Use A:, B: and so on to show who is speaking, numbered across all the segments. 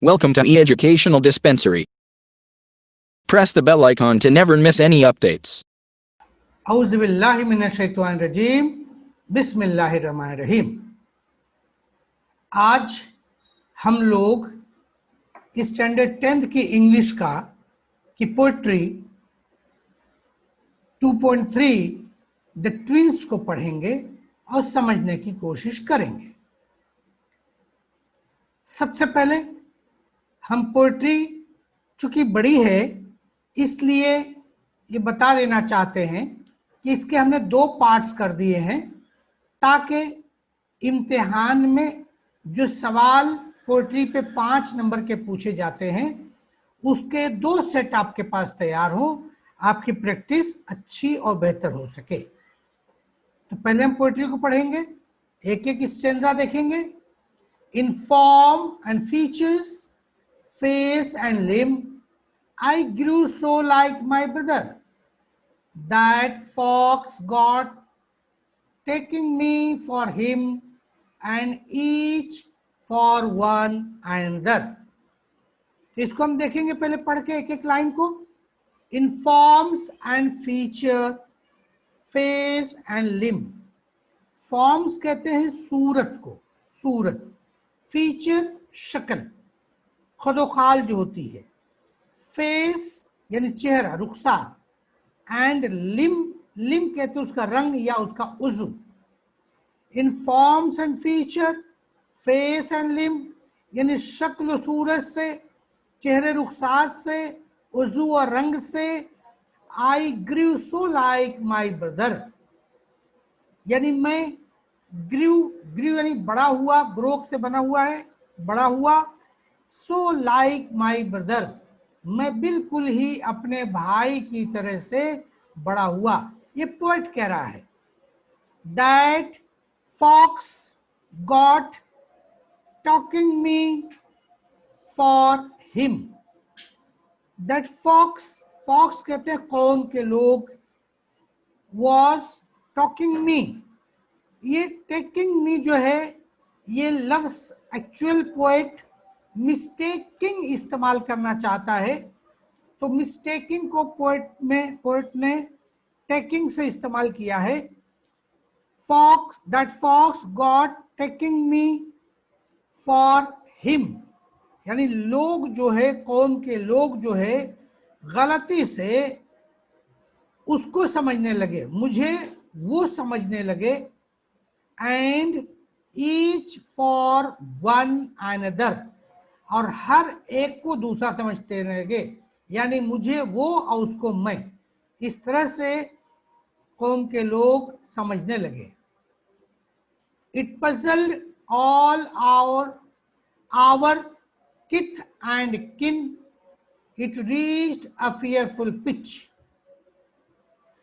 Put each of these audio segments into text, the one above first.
A: Welcome to e-educational dispensary. Press the bell icon to never miss any updates.
B: औज़ुबिल्लाहिमिनश्शैतानिर्रजीम बिस्मिल्लाहिर्रहमानिर्रहीम। आज हम लोग standard 10th की इंग्लिश की पोइट्री 2.3 द ट्विंस को पढ़ेंगे और समझने की कोशिश करेंगे। सबसे पहले हम पोइट्री चूंकि बड़ी है इसलिए ये बता देना चाहते हैं कि इसके हमने 2 पार्ट्स कर दिए हैं ताकि इम्तिहान में जो सवाल पोइट्री पे 5 नंबर के पूछे जाते हैं उसके 2 सेट आपके पास तैयार हो, आपकी प्रैक्टिस अच्छी और बेहतर हो सके। तो पहले हम पोइट्री को पढ़ेंगे, एक एक स्टेंजा देखेंगे। In form and features, face and limb, I grew so like my brother. That fox got taking me for him and each for one another. इसको हम देखेंगे पहले पढ़ के एक एक लाइन को। In forms and feature, face and limb. Forms कहते हैं सूरत को, सूरत। Feature शक्ल, खुदोखाल जो होती है। फेस यानी चेहरा, रुखसार। एंड लिम्ब, लिम्ब कहते हैं उसका रंग या उसका उज़ू। In forms and feature, face and limb यानी शक्ल सूरत से, चेहरे रुखसार से, उज़ू और रंग से। आई grew so like my brother यानी मैं ग्रू, ग्रू यानी बड़ा हुआ, ग्रोक से बना हुआ है, बड़ा हुआ। सो लाइक माई ब्रदर मैं बिल्कुल ही अपने भाई की तरह से बड़ा हुआ। ये पोएट कह रहा है। That folks got talking me for him. That folks, folks कहते हैं कौन के लोग। वॉज टॉकिंग मी, ये टेकिंग मी जो है ये लफ्ज एक्चुअल पोएट मिस्टेकिंग इस्तेमाल करना चाहता है, तो मिस्टेकिंग को पोएट ने टेकिंग से इस्तेमाल किया है। Folks, that folks got taking me for him यानी लोग जो है, कौम के लोग जो है गलती से उसको समझने लगे, मुझे वो समझने लगे। And each for one another और हर एक को दूसरा समझते लगे, यानी मुझे वो और उसको मैं, इस तरह से कौम के लोग समझने लगे। It puzzled all our kith and kin, it reached a fearful pitch.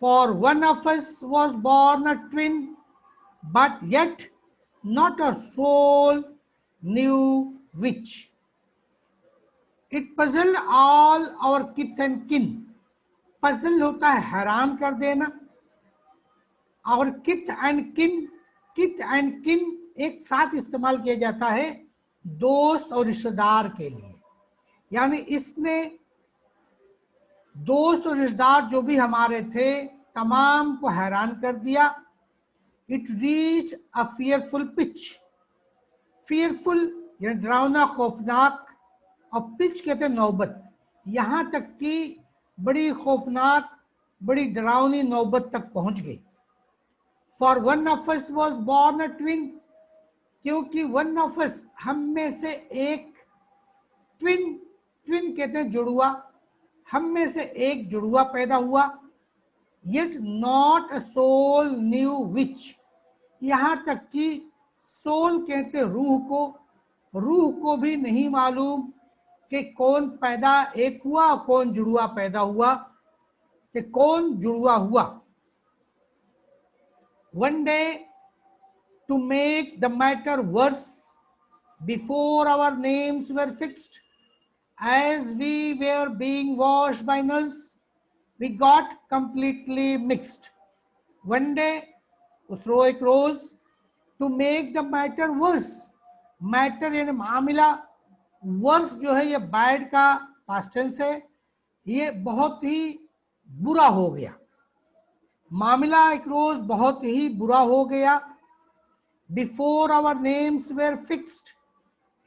B: For one of us was born a twin, but yet not a soul knew which. It puzzled all our kith and kin. Puzzle होता है हैरान कर देना। और kith and kin, kith and kin एक साथ इस्तेमाल किया जाता है दोस्त और रिश्तेदार के लिए, यानी इसने दोस्त और रिश्तेदार जो भी हमारे थे तमाम को हैरान कर दिया। It reached a fearful pitch. Fearful यानी डरावना, खौफनाक, और पिच कहते हैं नौबत। यहां तक कि बड़ी खौफनाक, बड़ी डरावनी नौबत तक पहुंच गई। For one of us was born a twin, क्योंकि वन ऑफ अस हम में से एक, ट्विन, ट्विन कहते हैं जुड़वा, हम में से एक जुड़वा पैदा हुआ। Yet not a soul knew which, यहां तक कि सोल कहते हैं रूह को, रूह को भी नहीं मालूम कि कौन पैदा एक हुआ, कौन जुड़वा पैदा हुआ, कि कौन जुड़वा हुआ। One day to make the matter worse, before our names were fixed, as we were being washed by nurse, we got completely mixed. One day to throw a cross, to make the matter worse, matter यानी मामला, verse जो है ये bad का past tense है, ये बहुत ही बुरा हो गया, मामला एक रोज बहुत ही बुरा हो गया। Before our names were fixed,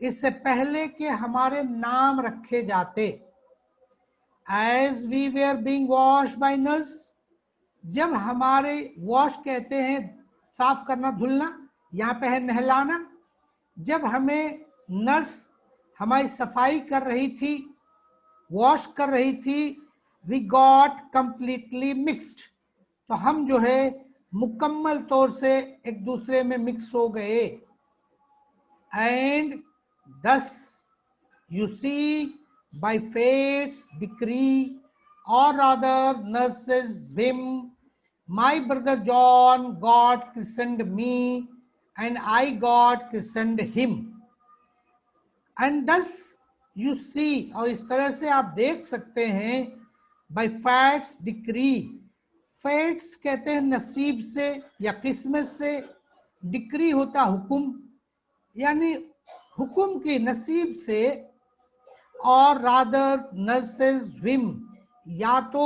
B: इससे पहले कि हमारे नाम रखे जाते। As we were being wash by nurse, जब हमारे, वॉश कहते हैं साफ करना धुलना, यहाँ पे है नहलाना, जब हमें नर्स हमारी सफाई कर रही थी, वॉश कर रही थी, वी गॉट कंप्लीटली मिक्स्ड, तो हम जो है मुकम्मल तौर से एक दूसरे में मिक्स हो गए। And thus you see by fate's decree or rather nurse's whim, my brother John got christened me and I got christened him, and thus you see, और इस तरह से आप देख सकते हैं, by fates decree, fates कहते हैं नसीब से या किस्मत से, डिक्री होता हुक्म, यानी हुक्म की नसीब से, और रादर नर्सेस विम, या तो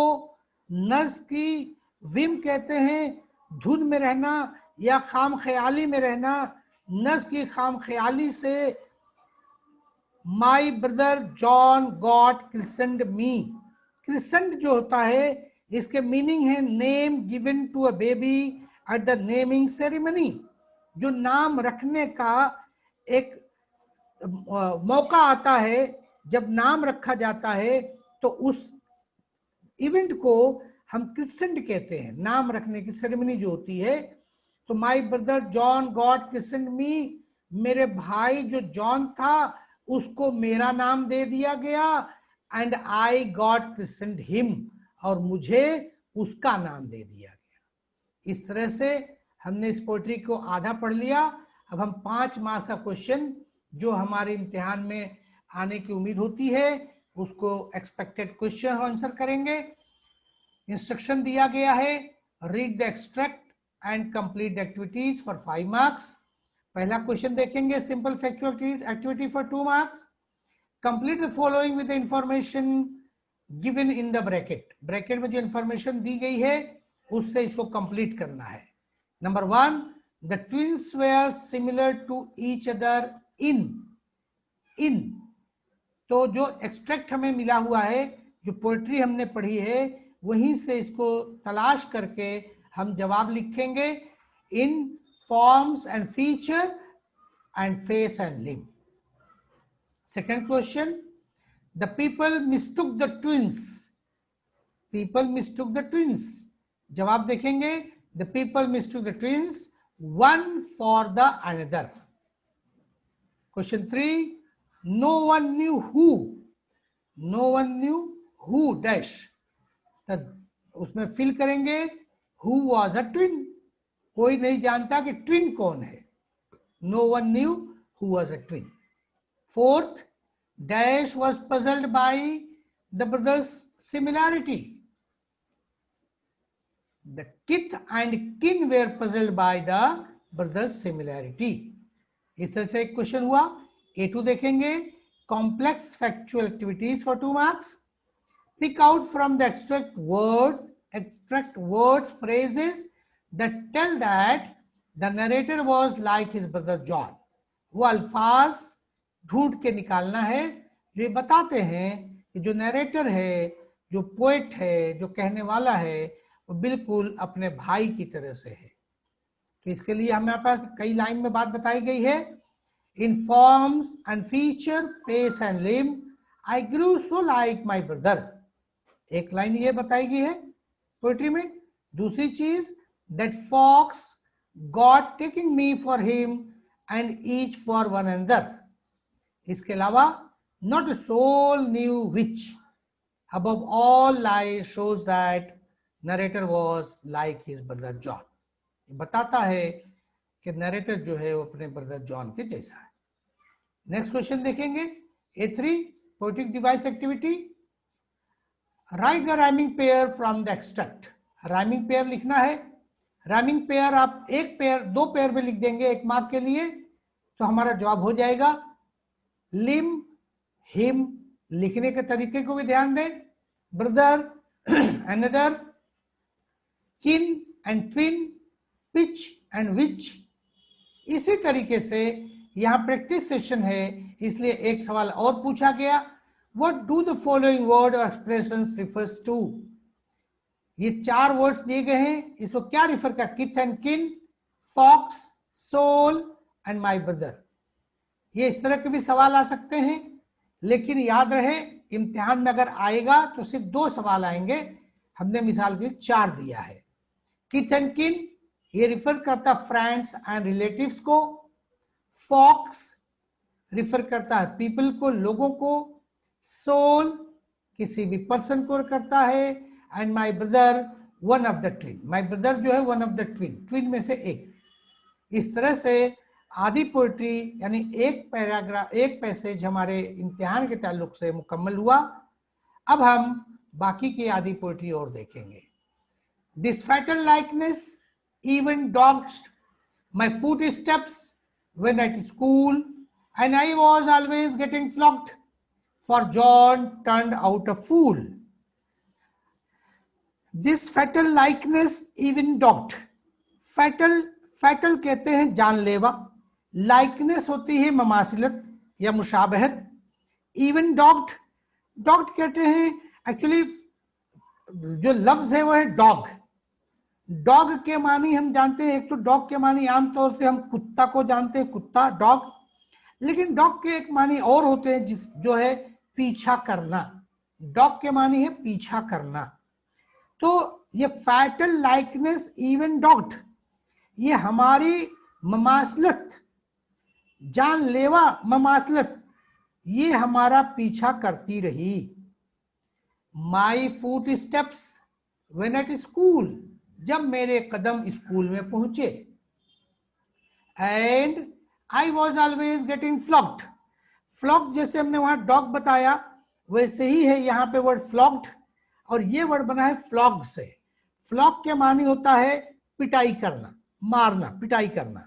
B: नर्स की, विम कहते हैं धुन में रहना या खाम ख्याली में रहना, नर्स की खाम ख्याली से, my brother John got christened me, christened जो होता है इसके मीनिंग है name given to a baby at the naming ceremony, जो नाम रखने का एक मौका आता है, जब नाम रखा जाता है तो उस इवेंट को हम क्रिसेंट कहते हैं, नाम रखने की सेरेमनी जो होती है। तो my brother John got christened me, मेरे भाई जो जॉन था उसको मेरा नाम दे दिया गया, and I got crescent him, और मुझे उसका नाम दे दिया गया। इस तरह से हमने इस पोएट्री को आधा पढ़ लिया। अब हम 5 मार्क्स का क्वेश्चन जो हमारे इम्तिहान में आने की उम्मीद होती है उसको एक्सपेक्टेड क्वेश्चन आंसर करेंगे। इंस्ट्रक्शन दिया गया है, read the extract and complete the activities for 5 marks. पहला क्वेश्चन देखेंगे, simple factual activity for 2 marks. Complete the following with the information given in the bracket, bracket में जो इंफॉर्मेशन दी गई है उससे इसको कंप्लीट करना है। Number 1, the twins were similar to each other in, तो जो एक्सट्रैक्ट हमें मिला हुआ है, जो पोएट्री हमने पढ़ी है, वहीं से इसको तलाश करके हम जवाब लिखेंगे। In forms and feature and face and limb. Second question, the people mistook the twins, people mistook the twins, जवाब देखेंगे, the people mistook the twins one for the another. Question 3, no one knew who, no one knew who dash, तो उसमें fill करेंगे who was a twin, कोई नहीं जानता कि twin कौन है, no one knew who was a twin. Fourth, dash was puzzled by the brothers similarity, the kith and kin were puzzled by the brothers similarity. इस तरह से एक क्वेश्चन हुआ। A2 देखेंगे, complex factual activities for 2 marks. Pick out from the extract words, phrases that tell that the narrator was like his brother John. वो अल्फाज ढूंढ के निकालना है जो ये बताते हैं कि जो नरेटर है, जो पोएट है, जो कहने वाला है, वो बिल्कुल अपने भाई की तरह से है। तो इसके लिए हमारे पास कई लाइन में बात बताई गई है। In forms and feature, face and limb, I grew so like my brother, एक लाइन ये बताई गई है पोएट्री में। दूसरी चीज, that folks got taking me for him and each for one another. इसके अलावा, not a soul knew which above all line shows that narrator was like his brother John, बताता है कि नरेटर जो है वो अपने ब्रदर जॉन के जैसा है। नेक्स्ट क्वेश्चन देखेंगे, A3 poetic device activity. Right the rhyming pair from the extract, rhyming pair लिखना है। राइमिंग पेयर आप एक पेयर, 2 पेयर में लिख देंगे 1 मार्क के लिए, तो हमारा जवाब हो जाएगा। लिम्ब हिम लिखने के तरीके को भी ध्यान दें, ब्रदर, अनदर, किन and twin, pitch and which. इसी तरीके से यहाँ प्रैक्टिस सेशन है, इसलिए एक सवाल और पूछा गया, what do the following word और एक्सप्रेशंस रिफर्स टू। ये 4 वर्ड्स दिए गए हैं, इसको क्या रिफर कर, kith and kin, folks, soul and my brother. ये इस तरह के भी सवाल आ सकते हैं, लेकिन याद रहे इम्तिहान में अगर आएगा तो सिर्फ 2 सवाल आएंगे, हमने मिसाल के लिए 4 दिया है। किथ एंड किन ये रिफर करता फ्रेंड्स एंड रिलेटिव्स को, फॉक्स रिफर करता है पीपल को, लोगों को, सोल किसी भी पर्सन को करता है, and my brother one of the twin, my brother जो है one of the twin, twin में से एक। इस तरह से आधी पोएट्री यानी एक पैराग्राफ, एक पैसेज हमारे इम्तिहान के ताल्लुक से मुकम्मल हुआ। अब हम बाकी की आधी पोएट्री और देखेंगे। This fatal likeness even dogged my footsteps when at school, and I was always getting flogged, for John turned out a fool. This fatal likeness even dogged, fatal कहते हैं जानलेवा, likeness होती है ममासिलत या मुशाबहत, even dogged कहते हैं actually जो लफ्ज है वो है डॉग। डॉग के मानी हम जानते हैं, एक तो डॉग के मानी आमतौर से हम कुत्ता को जानते हैं, कुत्ता डॉग, लेकिन डॉग के एक मानी और होते हैं जो है पीछा करना। डॉग के मानी है पीछा करना। तो ये फैटल लाइकनेस इवन डॉग्ड, ये हमारी ममासलत, जानलेवा ममासलत, ये हमारा पीछा करती रही। My foot steps when at school, जब मेरे कदम स्कूल में पहुंचे, and I was always getting flogged, flogged जैसे हमने वहां डॉग बताया वैसे ही है यहाँ पे वर्ड फ्लॉग्ड, और ये वर्ड बना है फ्लॉग से। फ्लॉग के मानी होता है पिटाई करना, मारना, पिटाई करना।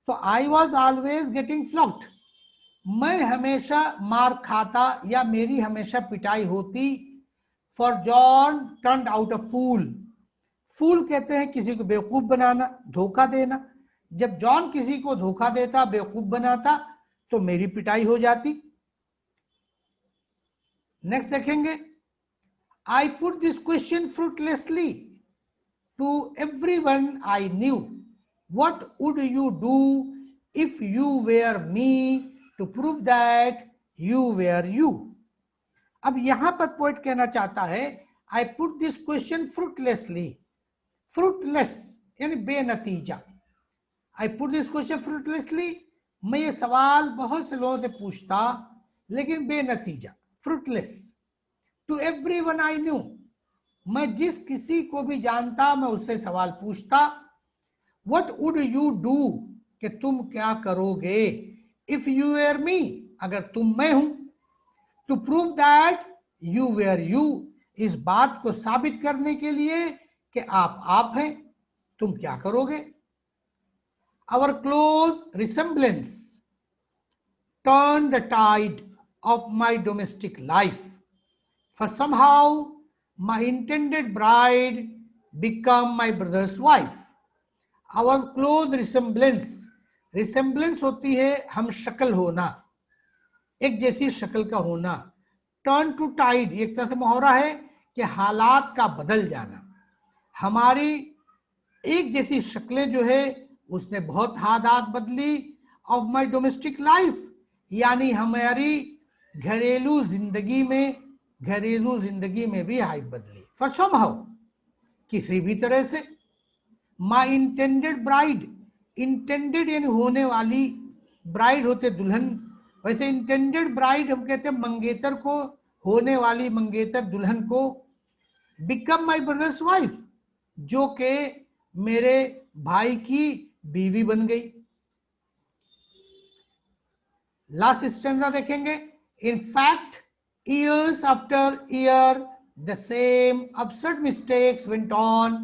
B: तो I was always getting flogged, मैं हमेशा मार खाता या मेरी हमेशा पिटाई होती। For John turned out a fool, fool कहते हैं किसी को बेवकूफ बनाना, धोखा देना। जब जॉन किसी को धोखा देता, बेवकूफ बनाता, तो मेरी पिटाई हो जाती। नेक्स्ट देखेंगे, I put this question fruitlessly to everyone I knew, what would you do if you were me to prove that you were you. अब यहां पर पोएट कहना चाहता है, I put this question fruitlessly, fruitless यानी बेनतीजा। I put this question fruitlessly, मैं ये सवाल बहुत से लोगों से पूछता लेकिन बेनतीजा, fruitless. To everyone I knew, मैं जिस किसी को भी जानता मैं उससे सवाल पूछता। व्हाट वुड यू डू, कि तुम क्या करोगे, इफ यू वेयर मी, अगर तुम मैं हूं। To prove that you were you, इस बात को साबित करने के लिए कि आप हैं, तुम क्या करोगे। Our close resemblance turn the tide of my domestic life, for somehow my intended bride become my brother's wife. Our close resemblance, resemblance होती है हम शक्ल होना, एक जैसी शक्ल का होना। टर्न टू टाइड एक तरह से मुहावरा है कि हालात का बदल जाना। हमारी एक जैसी शक्लें जो है उसने बहुत हालात बदली। ऑफ माई डोमेस्टिक लाइफ, यानी हमारी घरेलू जिंदगी में भी हाइफ बदली। फॉर समहाउ, किसी भी तरह से। माई इंटेंडेड ब्राइड, इंटेंडेड यानी होने वाली, ब्राइड होते दुल्हन, वैसे इंटेंडेड ब्राइड हम कहते हैं मंगेतर को, होने वाली मंगेतर दुल्हन को। बिकम माई ब्रदर्स वाइफ, जो के मेरे भाई की बीवी बन गई। लास्ट स्टैंजा देखेंगे, in fact years after year the same absurd mistakes went on,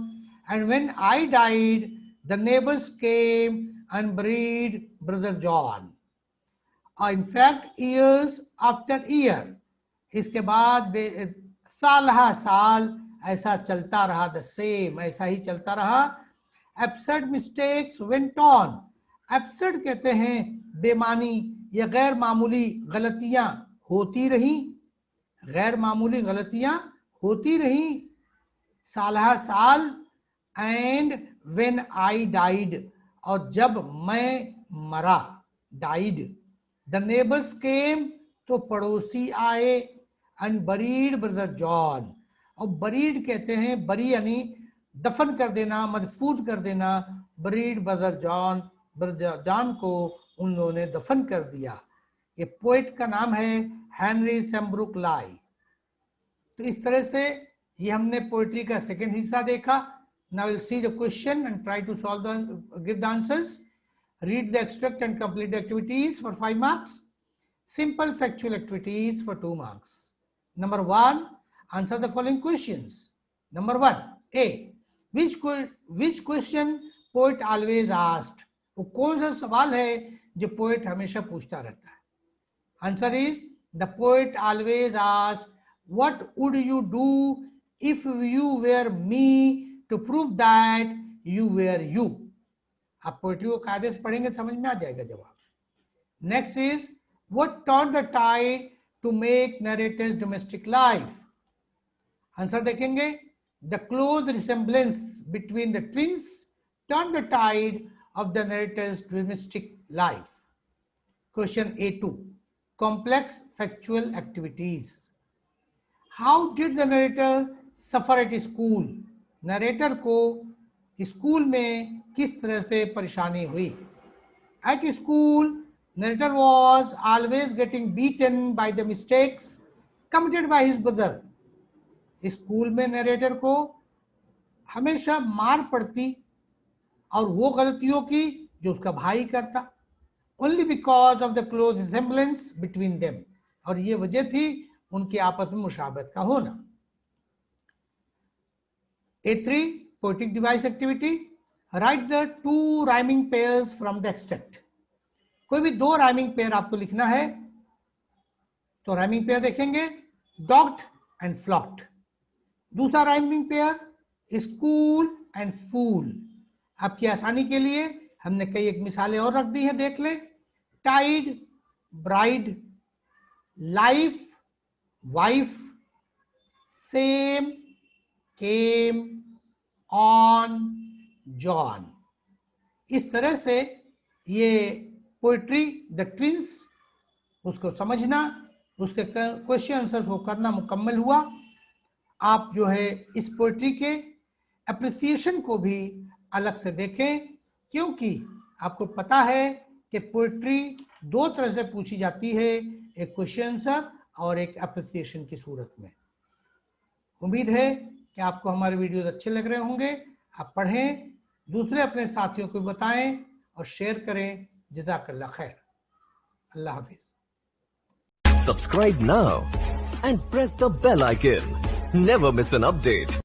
B: and when I died the neighbors came and buried brother John. in fact years after year, इसके बाद साल हा साल ऐसा चलता रहा, द सेम ऐसा ही चलता रहा. Absurd mistakes went on. Absurd कहते हैं बेमानी या गैर मामूली गलतियां होती रही, गैर मामूली गलतियां होती रही. साल साल. एंड व्हेन आई डाइड, और जब मैं मरा, डाइड. द नेबर्स केम, तो पड़ोसी आए. एंड बरीड ब्रदर जॉन, और बरीड कहते हैं बरी यानी दफन कर देना, मदफून कर देना. Buried brother John, brother John को उन लोगों ने दफन कर दिया. ये पोएट का नाम है हेनरी सेम्ब्रुक लाई. तो इस तरह से ये हमने पोएट्री का सेकंड हिस्सा देखा. Now we'll see the question and try to solve give the answers. Read the extract and complete the activities for 5 marks. Simple factual activities for 2 marks. Number 1, answer the following questions. Number 1, A. Which question poet always asked? वो कौन सा सवाल है जो poet हमेशा पूछता रहता है? Answer is, the poet always asked, what would you do if you were me to prove that you were you? आप पोएट्री को कायदे से पढ़ेंगे समझ में आ जाएगा जवाब. Next is, what turned the tide to make narrator's domestic life? Answer देखेंगे, the close resemblance between the twins turned the tide of the narrator's domestic life. Question A2, complex factual activities. How did the narrator suffer at school? Narrator को school में किस तरह से परेशानी हुई? At school, narrator was always getting beaten by the mistakes committed by his brother. School में narrator को हमेशा मार पड़ती और वो गलतियों की जो उसका भाई करता. Only because of the close resemblance between them. और ये वजह थी उनके आपस में मुशाबहत का होना. A3, poetic device activity. Write the 2 rhyming pairs from the extract. कोई भी 2 rhyming pair आपको लिखना है, तो rhyming pair देखेंगे, dogged and flocked. दूसरा rhyming pair, school and fool. आपकी आसानी के लिए हमने कई एक मिसालें और रख दी हैं, देख ले. Tide, bride, life, wife, same, came, on, John. इस तरह से ये पोएट्री द ट्विंस, उसको समझना, उसके क्वेश्चन आंसर्स को करना मुकम्मल हुआ. आप जो है इस पोएट्री के एप्रिसिएशन को भी अलग से देखें, क्योंकि आपको पता है कि पोएट्री 2 तरह से पूछी जाती है, एक क्वेश्चन आंसर और एक एप्रिसिएशन की सूरत में. उम्मीद है कि आपको हमारे वीडियोस अच्छे लग रहे होंगे. आप पढ़ें, दूसरे अपने साथियों को बताएं और शेयर करें. जज़ाकल्लाह खैर. अल्लाह हाफिज.
C: Subscribe now and press the bell icon. Never miss an update.